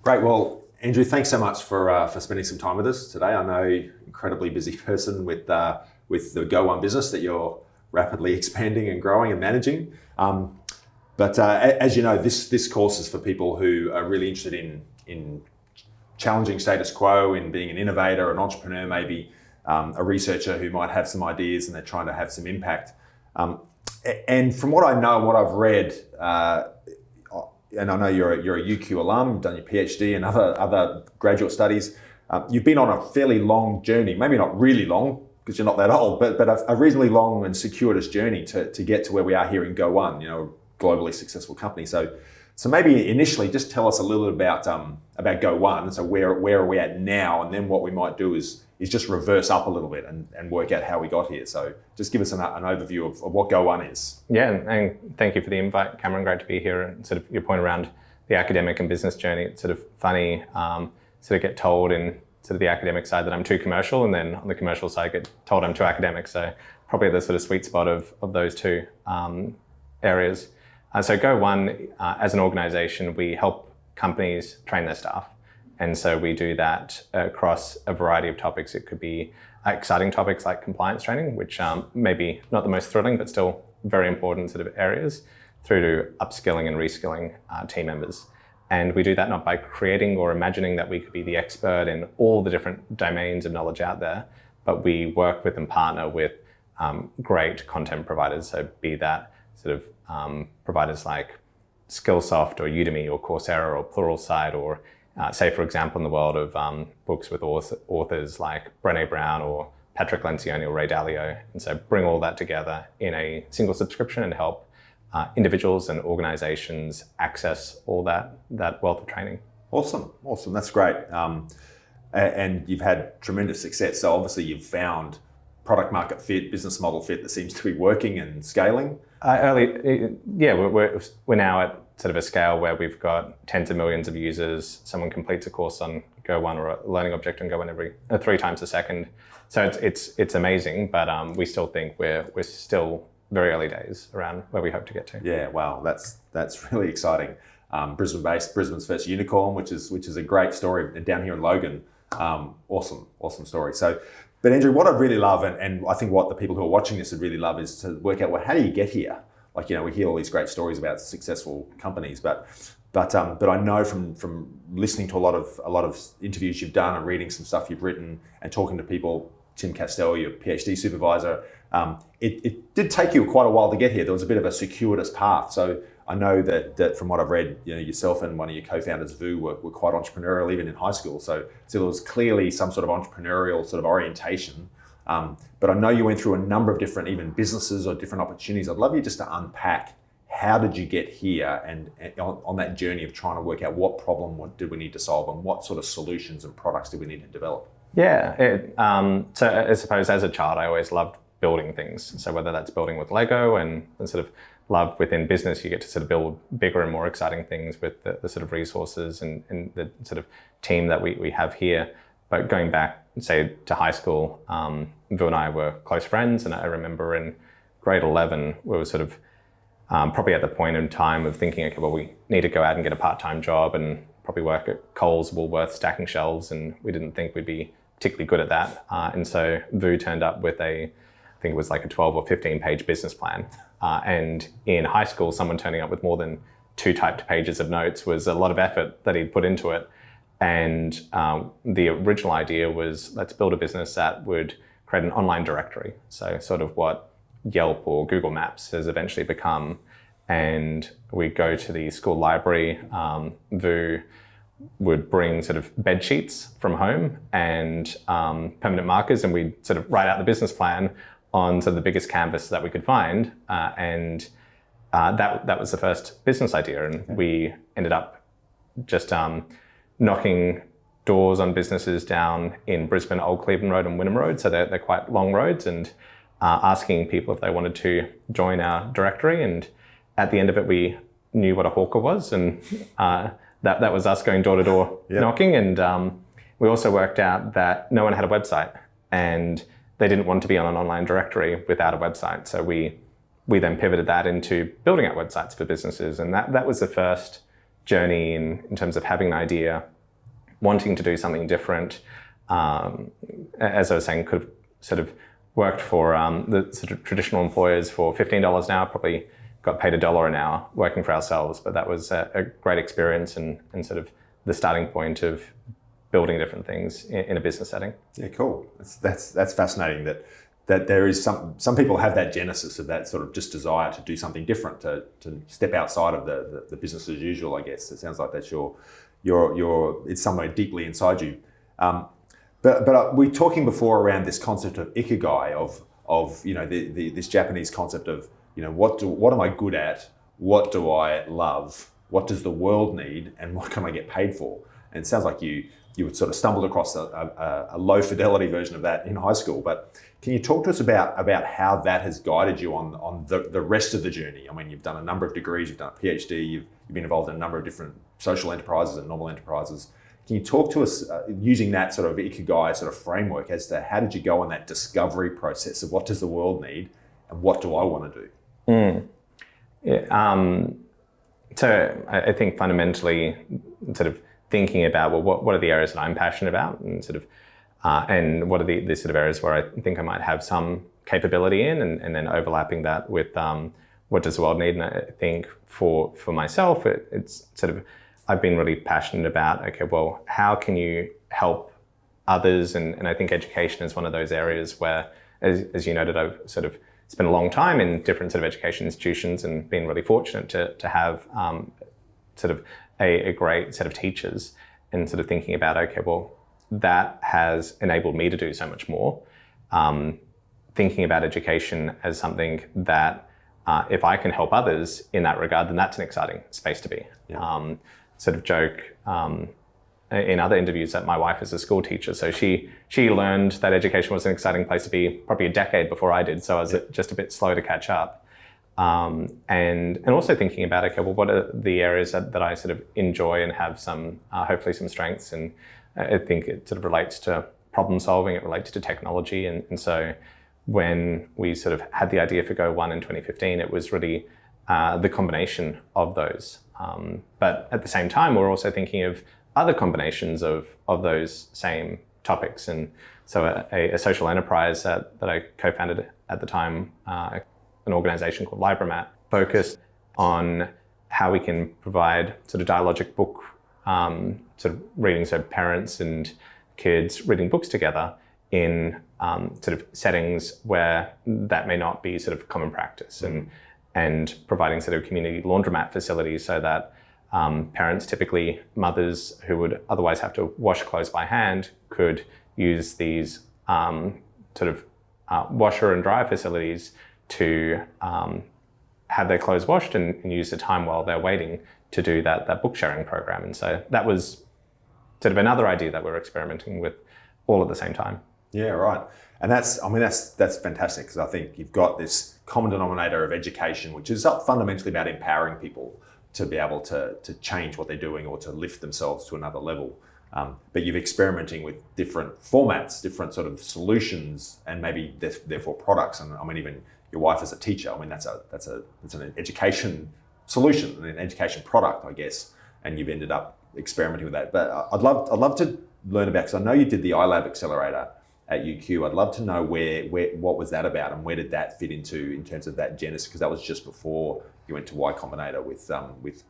Great. Well, Andrew, thanks so much for spending some time with us today. I know you're an incredibly busy person with the Go1 business that you're rapidly expanding and growing and managing. But as you know, this course is for people who are really interested in challenging status quo, in being an innovator, an entrepreneur, maybe a researcher who might have some ideas and they're trying to have some impact. And from what I know and what I've read, and I know you're a UQ alum, done your PhD and other graduate studies, you've been on a fairly long journey, maybe not really long because you're not that old, but a reasonably long and circuitous journey to get to where we are here in Go1, globally successful company. So maybe initially just tell us a little bit about Go1. So where are we at now? And then what we might do is just reverse up a little bit and work out how we got here. So just give us an overview of what Go1 is. Yeah, and thank you for the invite, Cameron. Great to be here. And sort of your point around the academic and business journey, it's sort of funny, sort of get told in sort of the academic side that I'm too commercial, and then on the commercial side get told I'm too academic. So probably the sort of sweet spot of those two areas. So Go1, as an organization, we help companies train their staff. And so we do that across a variety of topics. It could be exciting topics like compliance training, which maybe not the most thrilling, but still very important sort of areas, through to upskilling and reskilling team members. And we do that not by creating or imagining that we could be the expert in all the different domains of knowledge out there, but we work with and partner with great content providers. So be that sort of providers like Skillsoft or Udemy or Coursera or Pluralsight, or say, for example, in the world of books with authors like Brené Brown or Patrick Lencioni or Ray Dalio. And so bring all that together in a single subscription and help individuals and organizations access all that wealth of training. Awesome. That's great. And you've had tremendous success. So obviously you've found product market fit, business model fit that seems to be working and scaling. We're now at sort of a scale where we've got tens of millions of users. Someone completes a course on Go1 or a learning object on Go1 3 times a second. So it's amazing, but we still think we're still very early days around where we hope to get to. Yeah, wow, that's really exciting. Brisbane-based, Brisbane's first unicorn, which is a great story, down here in Logan. Awesome story. So, but Andrew, what I really love, and I think what the people who are watching this would really love, is to work out, well, how do you get here? Like, we hear all these great stories about successful companies, but I know from listening to a lot of interviews you've done and reading some stuff you've written and talking to people, Tim Castell, your PhD supervisor, it did take you quite a while to get here. There was a bit of a circuitous path. So I know that from what I've read, yourself and one of your co-founders, Vu, were quite entrepreneurial even in high school. So there was clearly some sort of entrepreneurial sort of orientation. But I know you went through a number of different even businesses or different opportunities. I'd love you just to unpack, how did you get here and on that journey of trying to work out what problem did we need to solve and what sort of solutions and products did we need to develop? Yeah, so I suppose as a child, I always loved building things. So whether that's building with Lego and sort of love within business, you get to sort of build bigger and more exciting things with the sort of resources and the sort of team that we have here. But going back, say, to high school, Vu and I were close friends, and I remember in grade 11, we were sort of probably at the point in time of thinking, okay, well, we need to go out and get a part-time job and probably work at Coles, Woolworths, stacking shelves, and we didn't think we'd be particularly good at that. And so Vu turned up with I think it was like a 12 or 15-page business plan. And in high school, someone turning up with more than 2 typed pages of notes was a lot of effort that he'd put into it. And the original idea was, let's build a business that would create an online directory. So sort of what Yelp or Google Maps has eventually become. And we go to the school library. Vu would bring sort of bed sheets from home and permanent markers, and we'd sort of write out the business plan on sort of the biggest canvas that we could find. And that was the first business idea. And we ended up just knocking doors on businesses down in Brisbane, Old Cleveland Road and Wynnum Road. So they're quite long roads, and asking people if they wanted to join our directory. And at the end of it, we knew what a hawker was. And that was us going door to door knocking. And we also worked out that no one had a website, and they didn't want to be on an online directory without a website. So we then pivoted that into building out websites for businesses. And that was the first journey in terms of having an idea, wanting to do something different. As I was saying, could have sort of worked for the sort of traditional employers for $15 an hour, probably got paid $1 an hour working for ourselves. But that was a great experience and sort of the starting point of building different things in a business setting. Yeah, cool. That's fascinating that there is some people have that genesis of that sort of just desire to do something different, to step outside of the business as usual, I guess. It sounds like that's it's somewhere deeply inside you. But we're talking before around this concept of ikigai, of this Japanese concept of what am I good at, what do I love, what does the world need, and what can I get paid for? And it sounds like you would sort of stumbled across a low fidelity version of that in high school. But can you talk to us about how that has guided you on the rest of the journey? I mean, you've done a number of degrees, you've done a PhD, you've been involved in a number of different social enterprises and normal enterprises. Can you talk to us using that sort of ikigai sort of framework as to how did you go on that discovery process of what does the world need and what do I want to do? Yeah, so I think fundamentally sort of thinking about, well, what are the areas that I'm passionate about, and sort of and what are the sort of areas where I think I might have some capability in, and then overlapping that with what does the world need. And I think for myself, it's sort of, I've been really passionate about, okay, well, how can you help others? And I think education is one of those areas where, as you noted, I've sort of spent a long time in different sort of education institutions and been really fortunate to have sort of a great set of teachers, and sort of thinking about, okay, well, that has enabled me to do so much more. Thinking about education as something that if I can help others in that regard, then that's an exciting space to be. Yeah. Sort of joke in other interviews that my wife is a school teacher, so she learned that education was an exciting place to be probably a decade before I did, so I was just a bit slow to catch up. And also thinking about, okay, well, what are the areas that I sort of enjoy and have some hopefully some strengths, and I think it sort of relates to problem solving, it relates to technology, and so when we sort of had the idea for Go1 in 2015, it was really the combination of those. But at the same time, we're also thinking of other combinations of those same topics. And so a social enterprise that I co-founded at the time, an organization called Libramat, focused on how we can provide sort of dialogic book sort of reading, so parents and kids reading books together in sort of settings where that may not be sort of common practice, and providing sort of community laundromat facilities so that parents, typically mothers who would otherwise have to wash clothes by hand, could use these sort of washer and dryer facilities to have their clothes washed and use the time while they're waiting to do that book sharing program. And so that was sort of another idea that we're experimenting with all at the same time. Yeah, right. And that's fantastic, because I think you've got this common denominator of education, which is fundamentally about empowering people to be able to change what they're doing or to lift themselves to another level. But you're experimenting with different formats, different sort of solutions, and maybe therefore products. And I mean, even your wife as a teacher, I mean, that's an education solution, an education product, I guess. And you've ended up experimenting with that. But I'd love to learn about, because I know you did the iLab Accelerator at UQ. I'd love to know what was that about, and where did that fit into in terms of that genesis? Because that was just before you went to Y Combinator with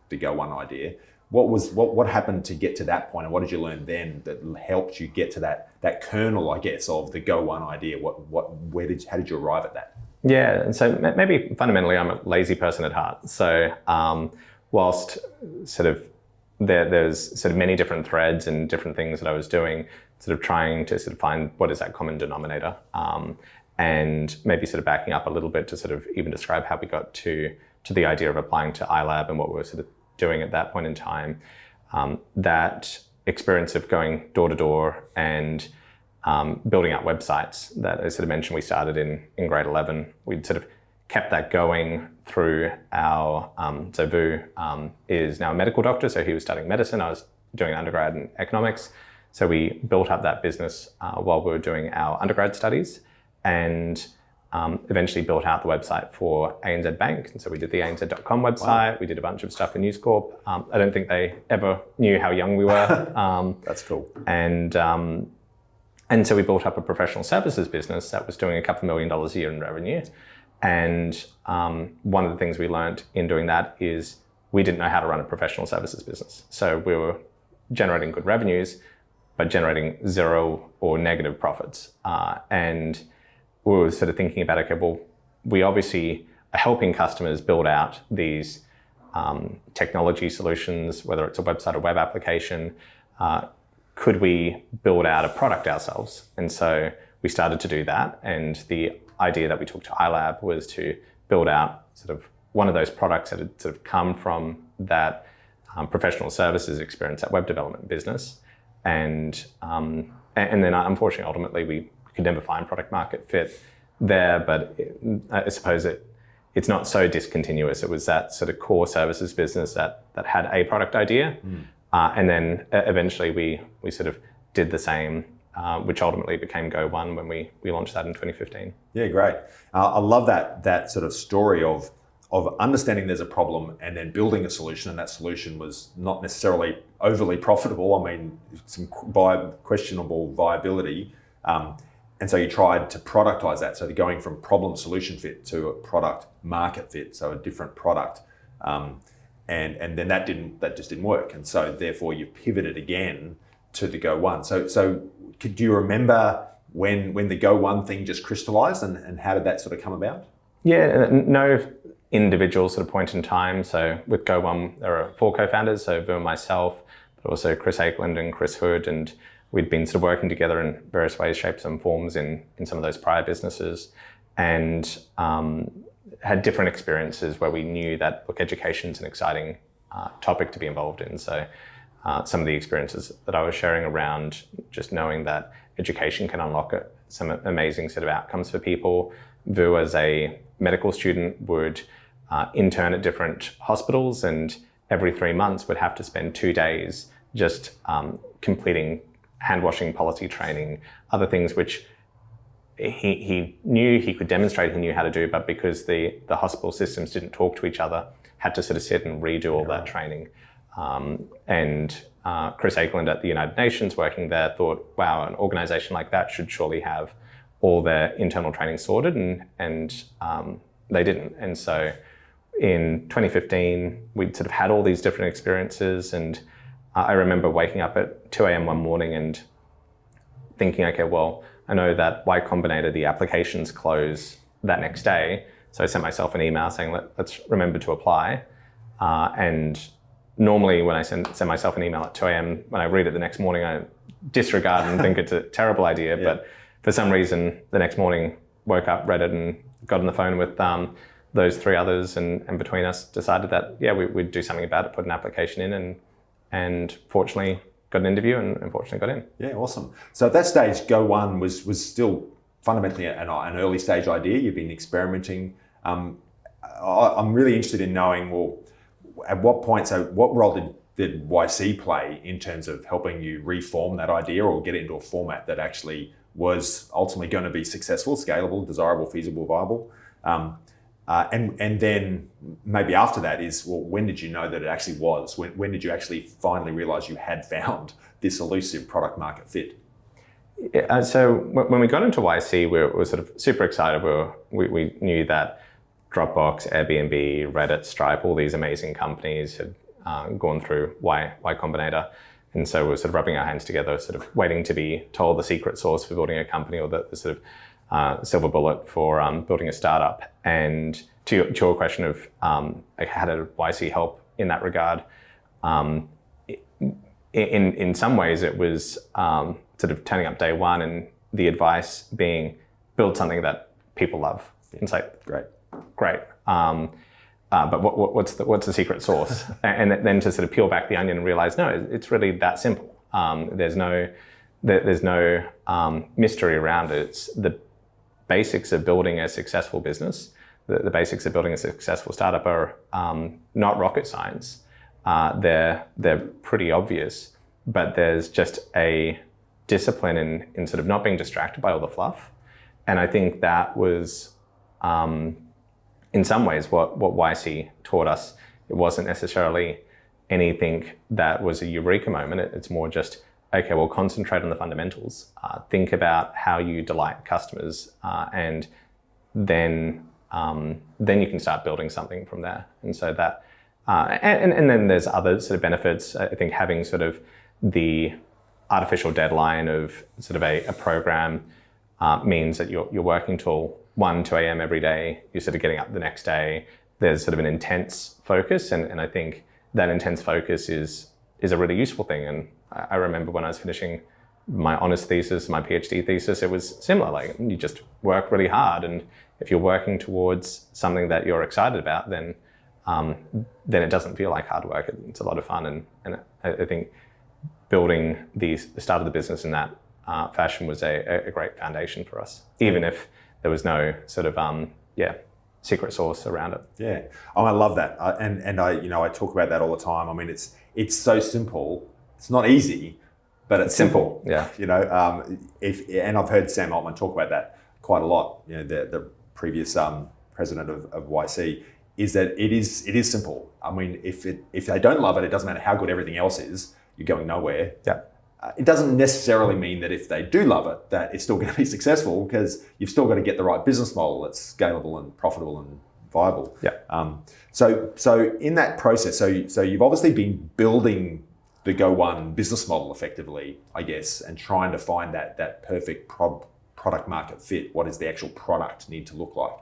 the Go1 idea. What happened to get to that point, and what did you learn then that helped you get to that kernel, I guess, of the Go1 idea? How did you arrive at that? Yeah, and so maybe fundamentally I'm a lazy person at heart. So whilst sort of there's sort of many different threads and different things that I was doing, sort of trying to sort of find what is that common denominator, and maybe sort of backing up a little bit to sort of even describe how we got to the idea of applying to iLab and what we were sort of doing at that point in time. That experience of going door to door and building out websites that I sort of mentioned we started in grade 11. We'd sort of kept that going through our, so Vu is now a medical doctor, so he was studying medicine. I was doing undergrad in economics. So we built up that business while we were doing our undergrad studies. And eventually built out the website for ANZ Bank. And so we did the ANZ.com website. Wow. We did a bunch of stuff for News Corp. I don't think they ever knew how young we were. That's cool. And so we built up a professional services business that was doing a couple $1 million a year in revenue. And one of the things we learned in doing that is we didn't know how to run a professional services business. So we were generating good revenues, but generating zero or negative profits. And we were sort of thinking about, okay, well, we obviously are helping customers build out these technology solutions, whether it's a website or web application. Could we build out a product ourselves? And so we started to do that. And the idea that we took to iLab was to build out sort of one of those products that had sort of come from that professional services experience, that web development business. And then unfortunately, ultimately, we could never find product market fit there, but I suppose it's not so discontinuous. It was that sort of core services business that had a product idea. And then eventually we sort of did the same, which ultimately became Go1 when we launched that in 2015. Yeah, great. I love that sort of story of understanding there's a problem and then building a solution, and that solution was not necessarily overly profitable. I mean, some questionable viability. And so you tried to productize that. So going from problem solution fit to a product market fit, so a different product. And then that just didn't work. And so therefore you pivoted again to the Go1. So do you remember when the Go1 thing just crystallized, and how did that sort of come about? Yeah, no individual sort of point in time. So with Go1, there are 4 co-founders, so Vu and myself, but also Chris Akeland and Chris Hood, and we'd been sort of working together in various ways, shapes and forms in some of those prior businesses, and had different experiences where we knew that, look, education's an exciting topic to be involved in. So some of the experiences that I was sharing around just knowing that education can unlock some amazing sort of outcomes for people. Vu, as a medical student, would intern at different hospitals, and every 3 months would have to spend 2 days just completing hand washing policy training, other things which he knew he could demonstrate he knew how to do, but because the hospital systems didn't talk to each other, had to sort of sit and redo all that training. And Chris Akeland at the United Nations working there thought, wow, an organization like that should surely have all their internal training sorted, and they didn't. And so in 2015, we'd sort of had all these different experiences, and I remember waking up at 2 a.m. one morning and thinking, okay, well, I know that Y Combinator, the applications close that next day. So I sent myself an email saying, let's remember to apply. And normally when I send myself an email at 2 a.m., when I read it the next morning, I disregard and think it's a terrible idea. Yeah. But for some reason, the next morning, woke up, read it, and got on the phone with those 3 others, and between us decided that, yeah, we'd do something about it, put an application in, and fortunately got an interview and unfortunately got in. Yeah, awesome. So at that stage, Go1 was still fundamentally an early stage idea. You've been experimenting. I'm really interested in knowing, well, at what point, so what role did YC play in terms of helping you reform that idea or get it into a format that actually was ultimately going to be successful, scalable, desirable, feasible, viable? And then maybe after that is, well, when did you know that it actually was? When did you actually finally realize you had found this elusive product market fit? Yeah, so when we got into YC, we were sort of super excited. We knew that Dropbox, Airbnb, Reddit, Stripe, all these amazing companies had gone through Y Combinator. And so we were sort of rubbing our hands together, sort of waiting to be told the secret sauce for building a company, or the sort of silver bullet for building a startup. And to your question of how did YC help in that regard, in some ways it was sort of turning up day one and the advice being build something that people love. Yeah. It's like, great. But what's the secret sauce? And then to sort of peel back the onion and realize, no, it's really that simple. There's no mystery around it. It's the basics of building a successful business. The basics of building a successful startup are not rocket science. They're pretty obvious, but there's just a discipline in sort of not being distracted by all the fluff. And I think that was in some ways, what YC taught us, it wasn't necessarily anything that was a eureka moment. It's more just, okay, well, concentrate on the fundamentals. Think about how you delight customers, and then you can start building something from there. And so that, and then there's other sort of benefits. I think having sort of the artificial deadline of sort of a program means that you're working till 2 a.m. every day. You're sort of getting up the next day. There's sort of an intense focus, and I think that intense focus is a really useful thing. And I remember when I was finishing my honours thesis, my PhD thesis, it was similar. Like, you just work really hard, and if you're working towards something that you're excited about, then it doesn't feel like hard work. It's a lot of fun, and I think building the start of the business in that fashion was a great foundation for us, even if there was no sort of secret sauce around it. Yeah, I love that, and I talk about that all the time. I mean, it's so simple. It's not easy, but it's simple. Yeah. And I've heard Sam Altman talk about that quite a lot. The previous president of YC, is that it is simple. I mean, if they don't love it, it doesn't matter how good everything else is. You're going nowhere. Yeah. It doesn't necessarily mean that if they do love it, that it's still going to be successful, because you've still got to get the right business model that's scalable and profitable and viable. Yeah. So in that process, so you've obviously been building the Go1 business model effectively, I guess, and trying to find that perfect product market fit. What does the actual product need to look like?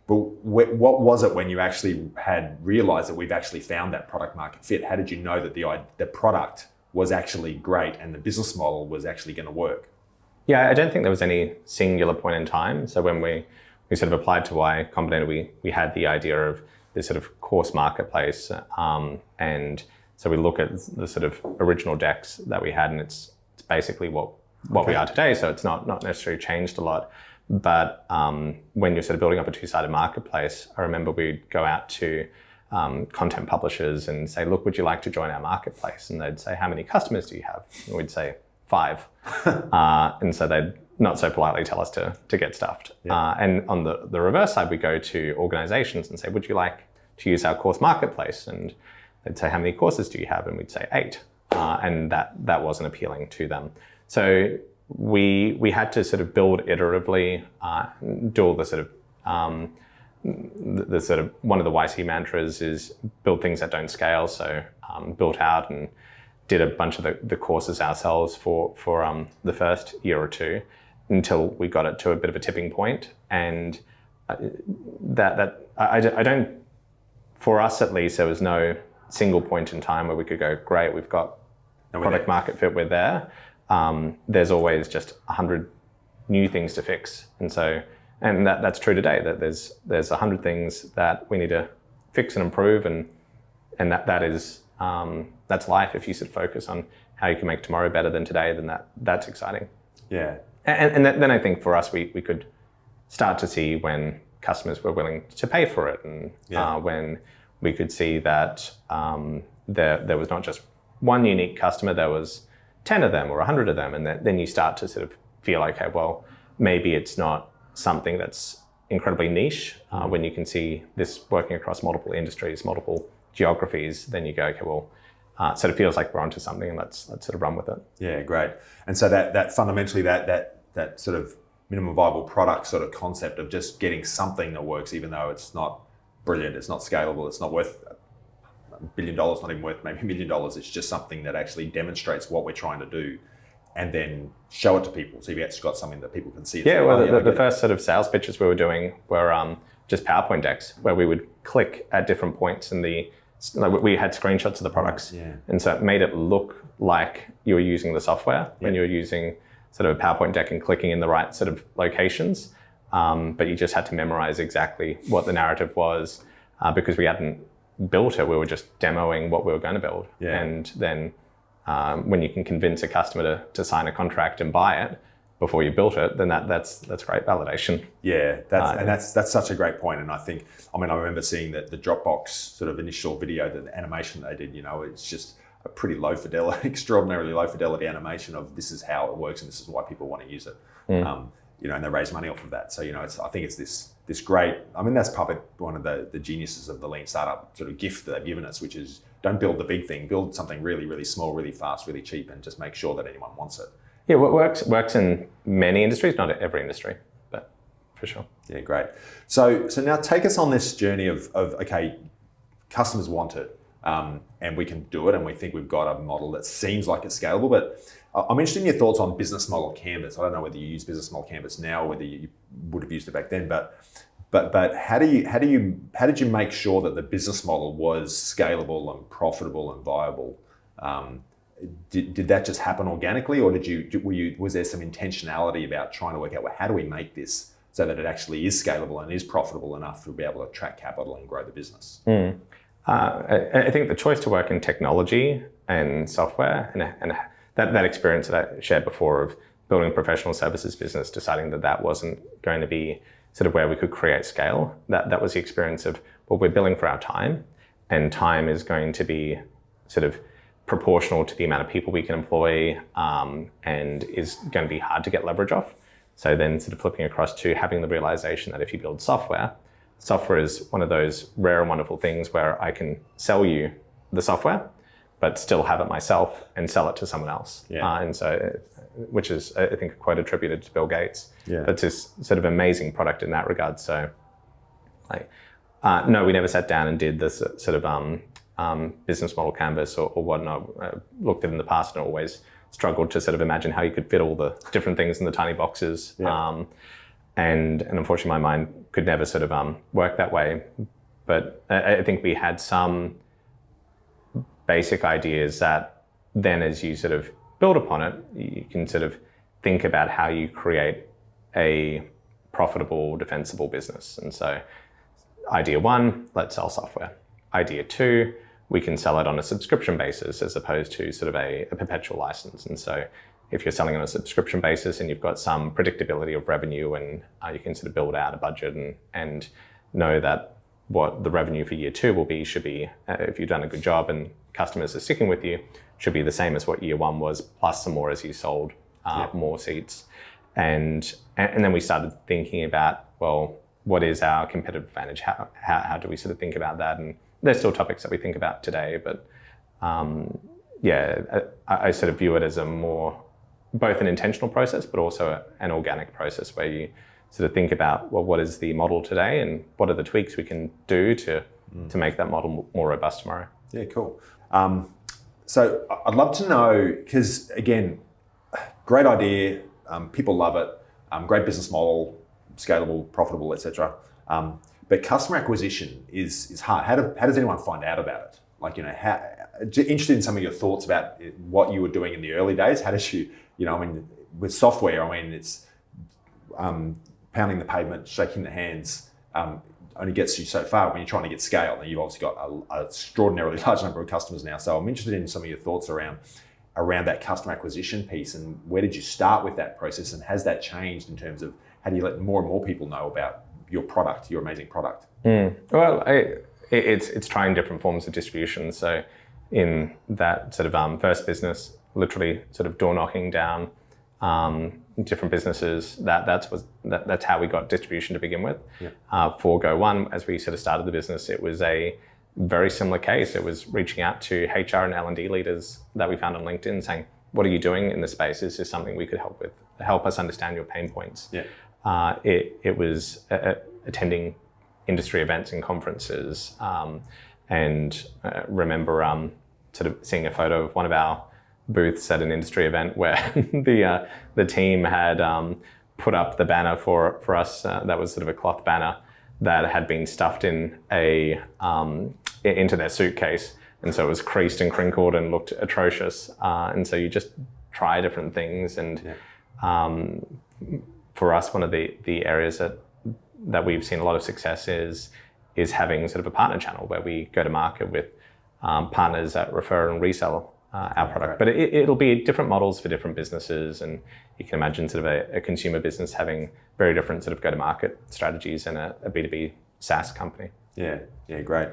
But what was it when you actually had realized that we've actually found that product market fit? How did you know that the product was actually great and the business model was actually going to work? Yeah, I don't think there was any singular point in time. So when we sort of applied to Y Combinator, we had the idea of this sort of course marketplace, and so we look at the sort of original decks that we had, and it's basically what we are today. So it's not necessarily changed a lot. But when you're sort of building up a two-sided marketplace, I remember we'd go out to content publishers and say, look, would you like to join our marketplace? And they'd say, how many customers do you have? And we'd say 5. And so they'd not so politely tell us to get stuffed. Yeah. And on the reverse side, we go to organizations and say, would you like to use our course marketplace? And they'd say, how many courses do you have? And we'd say 8. And that wasn't appealing to them. So we had to sort of build iteratively, do all the sort of the sort of one of the YC mantras is build things that don't scale. So built out and did a bunch of the courses ourselves for the first year or two until we got it to a bit of a tipping point. And that I don't, for us at least, there was no single point in time where we could go, great, we've got product market fit, we're there. There's always just 100 new things to fix. And so, and that's true today, that there's 100 things that we need to fix and improve, and that is that's life. If you sort of focus on how you can make tomorrow better than today, then that's exciting. Yeah. And then I think for us, we could start to see when customers were willing to pay for it, and when we could see that there was not just one unique customer, there was 10 of them or 100 of them, and then you start to sort of feel, okay, well, maybe it's not something that's incredibly niche. When you can see this working across multiple industries, multiple geographies, then you go, okay, well, sort of feels like we're onto something, and let's sort of run with it. Yeah, great. And so that fundamentally that sort of minimum viable product sort of concept of just getting something that works, even though it's not brilliant, it's not scalable, it's not worth $1 billion, not even worth maybe $1 million. It's just something that actually demonstrates what we're trying to do, and then show it to people. So you've actually got something that people can see. Yeah, well, the first sort of sales pitches we were doing were just PowerPoint decks where we would click at different points in we had screenshots of the products. Yeah. And so it made it look like you were using the software when you were using sort of a PowerPoint deck and clicking in the right sort of locations. But you just had to memorize exactly what the narrative was, because we hadn't built it. We were just demoing what we were going to build. Yeah. And then when you can convince a customer to sign a contract and buy it before you built it, then that's great validation. Yeah, that's such a great point. And I remember seeing the Dropbox sort of initial video, the animation they did. It's just a pretty low fidelity, extraordinarily low fidelity animation of this is how it works and this is why people want to use it. and they raise money off of that. So, I think it's this great, I mean, that's probably one of the geniuses of the lean startup sort of gift that they've given us, which is don't build the big thing, build something really, really small, really fast, really cheap, and just make sure that anyone wants it. Yeah, what works in many industries, not every industry, but for sure. Yeah, great. So now take us on this journey of okay, customers want it, and we can do it, and we think we've got a model that seems like it's scalable. But I'm interested in your thoughts on business model canvas. I don't know whether you use business model canvas now or whether you would have used it back then, but how did you make sure that the business model was scalable and profitable and viable? Did that just happen organically, or was there some intentionality about trying to work out, well, how do we make this so that it actually is scalable and is profitable enough to be able to attract capital and grow the business? I think the choice to work in technology and software, and that experience that I shared before of building a professional services business, deciding that wasn't going to be sort of where we could create scale, that was the experience of, well, we're billing for our time, and time is going to be sort of proportional to the amount of people we can employ, and is going to be hard to get leverage off. So then sort of flipping across to having the realization that if you build software is one of those rare and wonderful things where I can sell you the software, but still have it myself and sell it to someone else. Yeah. And so, which is, I think, a quote attributed to Bill Gates. Yeah. That's this sort of amazing product in that regard. So, no, we never sat down and did this sort of business model canvas or whatnot. Looked at it in the past and always struggled to sort of imagine how you could fit all the different things in the tiny boxes. Yeah. And unfortunately, my mind could never sort of work that way. But I think we had some basic ideas that then, as you sort of build upon it, you can sort of think about how you create a profitable, defensible business. And so idea one, let's sell software. Idea two, we can sell it on a subscription basis as opposed to sort of a perpetual license. And so if you're selling on a subscription basis and you've got some predictability of revenue, and you can sort of build out a budget and know that what the revenue for year two will be should be, if you've done a good job and customers are sticking with you, should be the same as what year one was, plus some more as you sold more seats. And then we started thinking about, well, what is our competitive advantage? How do we sort of think about that? And there's still topics that we think about today, but I sort of view it as a more, both an intentional process, but also an organic process where you sort of think about, well, what is the model today and what are the tweaks we can do to make that model more robust tomorrow? Yeah, cool. So I'd love to know, because again, great idea, people love it, great business model, scalable, profitable, etc. But customer acquisition is hard. How does anyone find out about it? Like, interested in some of your thoughts about what you were doing in the early days. How did you, with software, it's pounding the pavement, shaking the hands, only gets you so far when you're trying to get scale. And you've obviously got an extraordinarily large number of customers now. So I'm interested in some of your thoughts around that customer acquisition piece, and where did you start with that process, and has that changed in terms of how do you let more and more people know about your product, your amazing product? Well, it's trying different forms of distribution. So in that sort of first business, literally sort of door knocking down different businesses. That's how we got distribution to begin with. Yeah. For Go1, as we sort of started the business, it was a very similar case. It was reaching out to HR and L&D leaders that we found on LinkedIn saying, what are you doing in this space? Is this something we could help with? Help us understand your pain points. Yeah. It was attending industry events and conferences, and remember sort of seeing a photo of one of our booths at an industry event where the team had put up the banner for us. That was sort of a cloth banner that had been stuffed in into their suitcase, and so it was creased and crinkled and looked atrocious. And so you just try different things, and for us, one of the areas that we've seen a lot of success is having sort of a partner channel where we go to market with partners that refer and resell our product. Right. But it'll be different models for different businesses, and you can imagine sort of a consumer business having very different sort of go-to-market strategies and a B2B SaaS company. Yeah, great.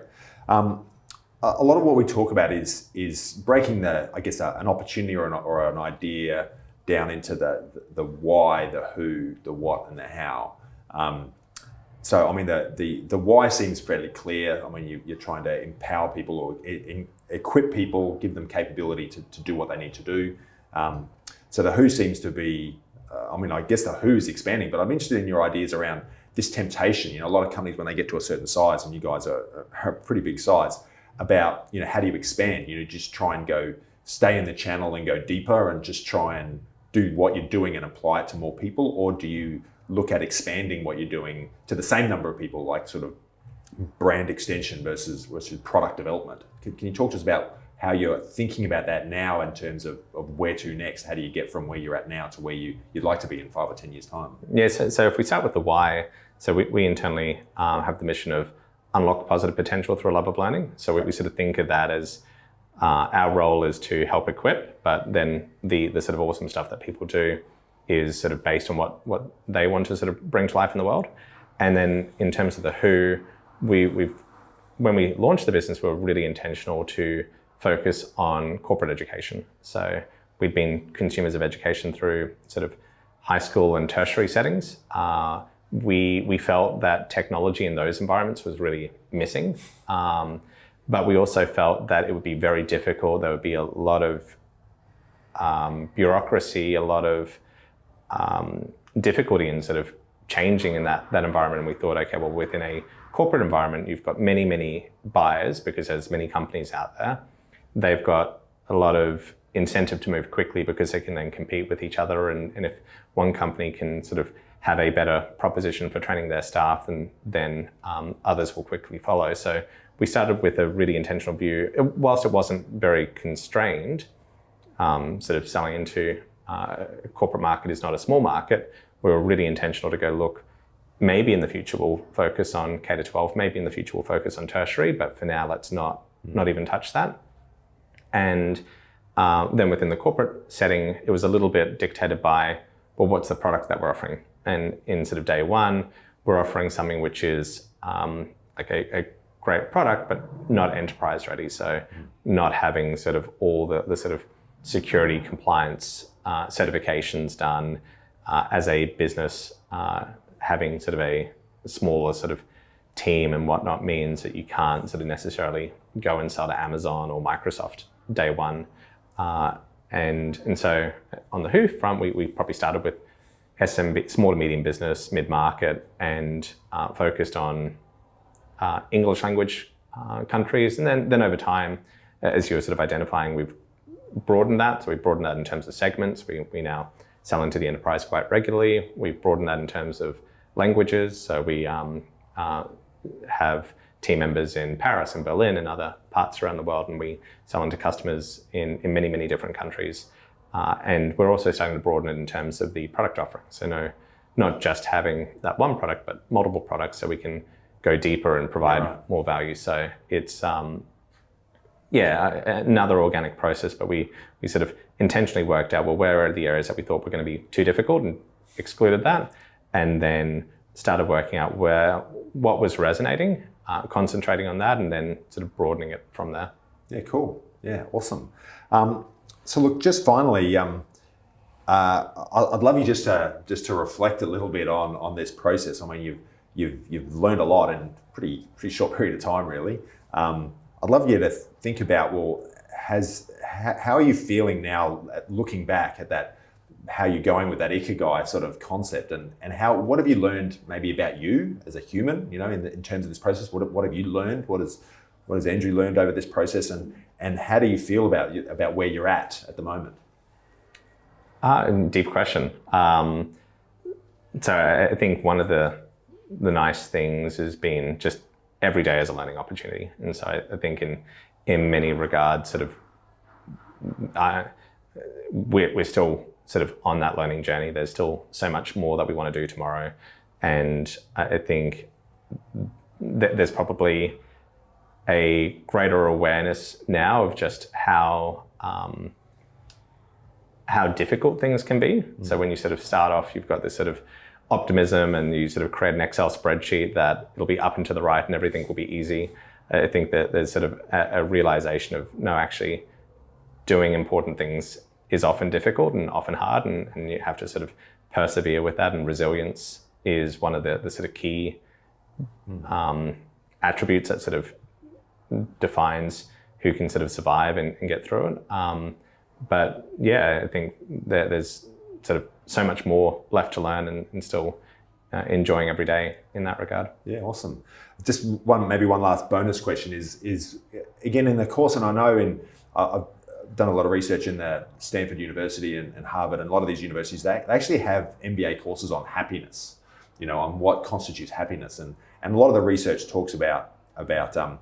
A lot of what we talk about is breaking an opportunity or an idea down into the why, the who, the what, and the how. So, I mean, the why seems fairly clear. I mean, you're trying to empower people or equip people, give them capability to do what they need to do. So the who seems to be, I mean, I guess the who is expanding, but I'm interested in your ideas around this temptation. You know, a lot of companies, when they get to a certain size, and you guys are a pretty big size, about, you know, how do you expand? You know, just try and stay in the channel and go deeper and just try and do what you're doing and apply it to more people? Or do you look at expanding what you're doing to the same number of people, like sort of brand extension versus product development? Can you talk to us about how you're thinking about that now in terms of where to next? How do you get from where you're at now to where you'd like to be in 5 or 10 years' time? Yeah, so if we start with the why, so we internally have the mission of unlock positive potential through a love of learning. So we sort of think of that as our role is to help equip, but then the sort of awesome stuff that people do is sort of based on what they want to sort of bring to life in the world. And then in terms of the who, when we launched the business, we were really intentional to focus on corporate education. So we'd been consumers of education through sort of high school and tertiary settings. We felt that technology in those environments was really missing. But we also felt that it would be very difficult. There would be a lot of bureaucracy, a lot of difficulty in sort of changing in that environment. And we thought, okay, well, within a corporate environment, you've got many, many buyers because there's many companies out there. They've got a lot of incentive to move quickly because they can then compete with each other. And if one company can sort of have a better proposition for training their staff, and then others will quickly follow. So we started with a really intentional view. Whilst it wasn't very constrained, sort of selling into a corporate market is not a small market. We were really intentional to go, look, maybe in the future we'll focus on K-12, maybe in the future we'll focus on tertiary, but for now let's not even touch that. And then within the corporate setting, it was a little bit dictated by, well, what's the product that we're offering? And in sort of day one, we're offering something which is like a great product, but not enterprise ready. So not having sort of all the sort of security compliance certifications done as a business, having sort of a smaller sort of team and whatnot means that you can't sort of necessarily go and sell to Amazon or Microsoft day one. And so on the who front, we probably started with SMB, small to medium business, mid-market, and focused on English language countries. And then over time, as you were sort of identifying, we've broadened that. So we've broadened that in terms of segments. We now sell into the enterprise quite regularly. We've broadened that in terms of languages. So we have team members in Paris and Berlin and other parts around the world, and we sell into customers in many, many different countries. And we're also starting to broaden it in terms of the product offering. So not just having that one product, but multiple products so we can go deeper and provide more value. So it's, another organic process, but we sort of intentionally worked out, well, where are the areas that we thought were going to be too difficult and excluded that, and then started working out what was resonating, concentrating on that, and then sort of broadening it from there. Yeah, cool. Yeah, awesome. So look, just finally, I'd love you just to reflect a little bit on this process. I mean, you've learned a lot in a pretty short period of time, really. I'd love you to think about, well, how are you feeling now, looking back at that, how you're going with that ikigai sort of concept, and what have you learned maybe about you as a human, you know, in terms of this process? What have you learned? What has Andrew learned over this process, and how do you feel about where you're at the moment? Deep question. So I think one of the nice things has been just every day as a learning opportunity. And so I think in many regards, sort of, we're still sort of on that learning journey. There's still so much more that we want to do tomorrow. And I think there's probably a greater awareness now of just how difficult things can be. So when you sort of start off, you've got this sort of optimism and you sort of create an Excel spreadsheet that it'll be up and to the right and everything will be easy. I think that there's sort of a realization of, no, actually doing important things is often difficult and often hard, and you have to sort of persevere with that. And resilience is one of the sort of key attributes that sort of defines who can sort of survive and get through it. But yeah, I think there's sort of so much more left to learn, and still enjoying every day in that regard. Yeah, awesome. Just one last bonus question is again in the course, and I know I've done a lot of research in the Stanford University and Harvard, and a lot of these universities, they actually have MBA courses on happiness, on what constitutes happiness, and a lot of the research talks about that,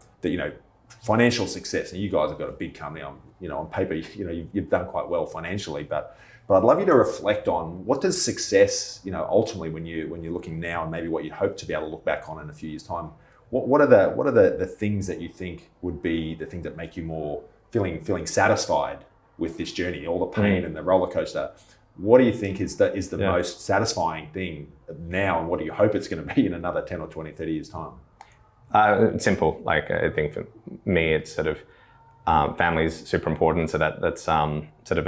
financial success. And you guys have got a big company on paper, you've done quite well financially, but I'd love you to reflect on what does success, ultimately when you're looking now, and maybe what you hope to be able to look back on in a few years' time. What are the things that you think would be the things that make you more feeling satisfied with this journey, all the pain and the roller coaster? What do you think is the most satisfying thing now, and what do you hope it's going to be in another 10 or 20, 30 years' time? Simple. Like, I think for me, it's sort of family is super important. So that's sort of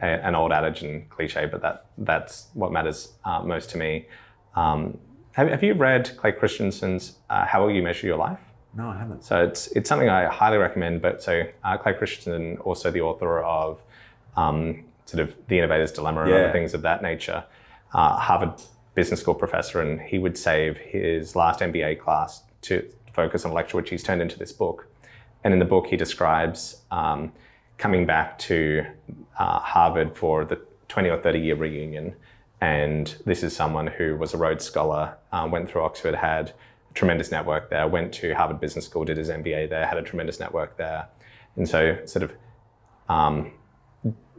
an old adage and cliche, but that's what matters most to me. Have you read Clay Christensen's How Will You Measure Your Life? No, I haven't. So it's something I highly recommend. But Clay Christensen, also the author of sort of The Innovator's Dilemma and other things of that nature, Harvard Business School professor, and he would save his last MBA class to focus on a lecture which he's turned into this book. And in the book, he describes coming back to Harvard for the 20 or 30 year reunion. And this is someone who was a Rhodes Scholar, went through Oxford, had a tremendous network there, went to Harvard Business School, did his MBA there, had a tremendous network there. And so sort of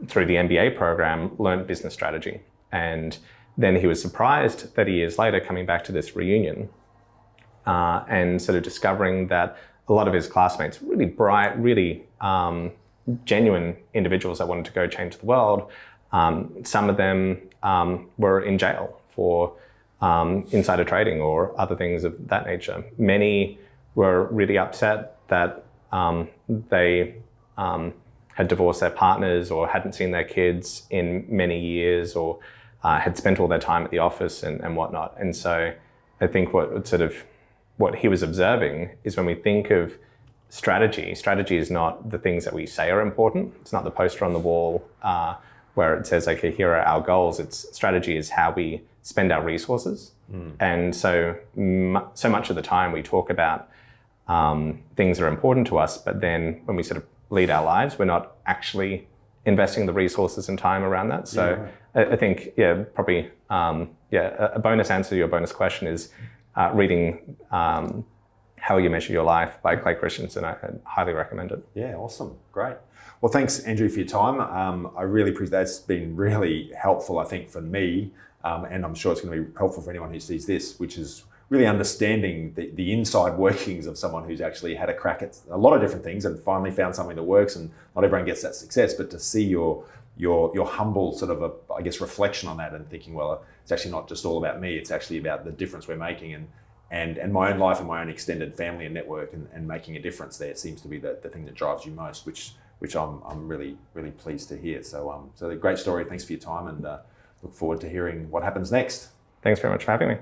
through the MBA program, learned business strategy. And then he was surprised 30 years later coming back to this reunion and sort of discovering that a lot of his classmates, really bright, really genuine individuals that wanted to go change the world, some of them were in jail for insider trading or other things of that nature. Many were really upset that they had divorced their partners or hadn't seen their kids in many years, or had spent all their time at the office and whatnot. And so I think what he was observing is when we think of strategy is not the things that we say are important. It's not the poster on the wall where it says, okay, here are our goals. Strategy is how we spend our resources. And so much of the time we talk about things that are important to us, but then when we sort of lead our lives, we're not actually investing the resources and time around that. So I think, probably, a bonus answer to your bonus question is reading How Will You Measure Your Life by Clay Christensen. I highly recommend it. Yeah, awesome. Great. Well, thanks, Andrew, for your time. I really appreciate that. It's been really helpful, I think, for me, and I'm sure it's going to be helpful for anyone who sees this, which is really understanding the inside workings of someone who's actually had a crack at a lot of different things and finally found something that works. And not everyone gets that success, but to see your humble sort of reflection on that and thinking, well, it's actually not just all about me. It's actually about the difference we're making and my own life and my own extended family and network and making a difference there. It seems to be the thing that drives you most, which I'm really, really pleased to hear. So a great story. Thanks for your time, and look forward to hearing what happens next. Thanks very much for having me.